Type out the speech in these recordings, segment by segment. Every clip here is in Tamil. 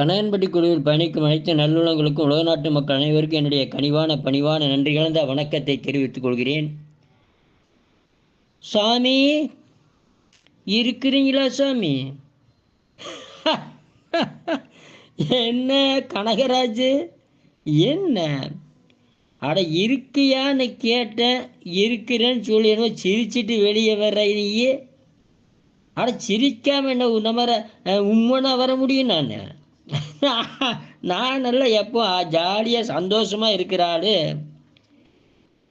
கணையன்பட்டி குழுவில் பயணிக்கும் அனைத்து நல்லுள்ளங்களுக்கும் உலக நாட்டு மக்கள் அனைவருக்கும் என்னுடைய கனிவான பணிவான நன்றி கலந்த வணக்கத்தை தெரிவித்துக் கொள்கிறேன். சாமி இருக்கிறீங்களா சாமி? என்ன கனகராஜ், என்ன அட இருக்கியான்னு கேட்டேன். இருக்கிறேன்னு சொல்லி என்ன சிரிச்சிட்டு வெளியே வர்றையே. அட சிரிக்காம என்ன நம்மற உம்மனா வர முடியும்? நான் நல்லா எப்போ ஜாலியாக சந்தோஷமாக இருக்கிறாள்.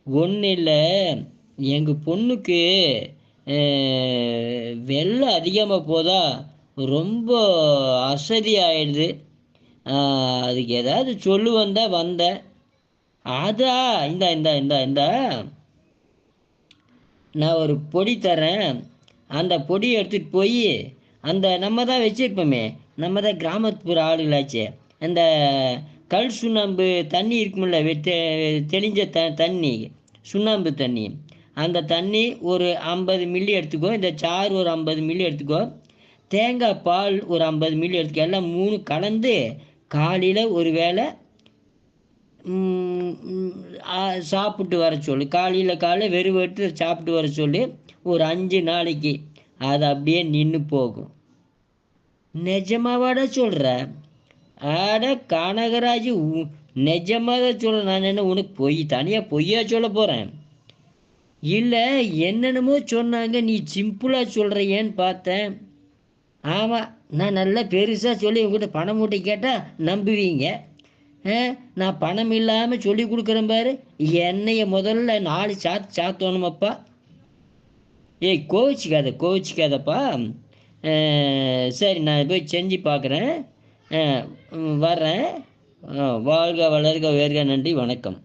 ஒன்றும் இல்லை, எங்கள் பொண்ணுக்கு வெள்ளை அதிகமாக போதா, ரொம்ப அசதி ஆயிடுது. அதுக்கு ஏதாவது சொல்லுவந்தா வந்தேன். அதா இந்த இந்த இந்த இந்த நான் ஒரு பொடி தரேன். அந்த பொடியை எடுத்துகிட்டு போய் அந்த நம்ம தான் வச்சுருப்போமே, நம்ம தான் கிராமப்புற ஆளுகளாச்சே, அந்த கல் சுண்ணாம்பு தண்ணி இருக்குமில்ல, தெளிஞ்ச தண்ணி, சுண்ணாம்பு தண்ணி, அந்த தண்ணி ஒரு 50 மில்லி எடுத்துக்கோ, இந்த சாறு ஒரு 50 மில்லி எடுத்துக்கோ, தேங்காய் பால் ஒரு 50 மில்லி எடுத்துக்கோ. எல்லாம் 3 கலந்து காலையில் ஒரு வேளை சாப்பிட்டு வர சொல்லு. காலையில் வெறும் வயிற்று சாப்பிட்டு வர சொல்லி ஒரு 5 நாளைக்கு அது அப்படியே நின்று போகும். நிஜமாவாட சொல்கிற? ஆட கனகராஜ், நிஜமாக தான் சொல்கிறேன். நான் என்ன உனக்கு தனியாக பொய்யா சொல்ல போகிறேன்? இல்லை, என்னென்னமோ சொன்னாங்க, நீ சிம்பிளாக சொல்கிறியேன்னு பார்த்தேன். ஆமாம், நான் நல்லா பெருசாக சொல்லி உங்கள்கிட்ட பணம் மூட்டை கேட்டால் நம்புவீங்க. நான் பணம் இல்லாமல் சொல்லி கொடுக்குறேன் பாரு. என்னைய முதல்ல 4 சாத்தோணுமப்பா. ஏய், கோவிச்சிக்காதப்பா. சரி, நான் போய் செஞ்சு பார்க்குறேன். வர்றேன். வாழ்க வளர்க உயர்க. நன்றி, வணக்கம்.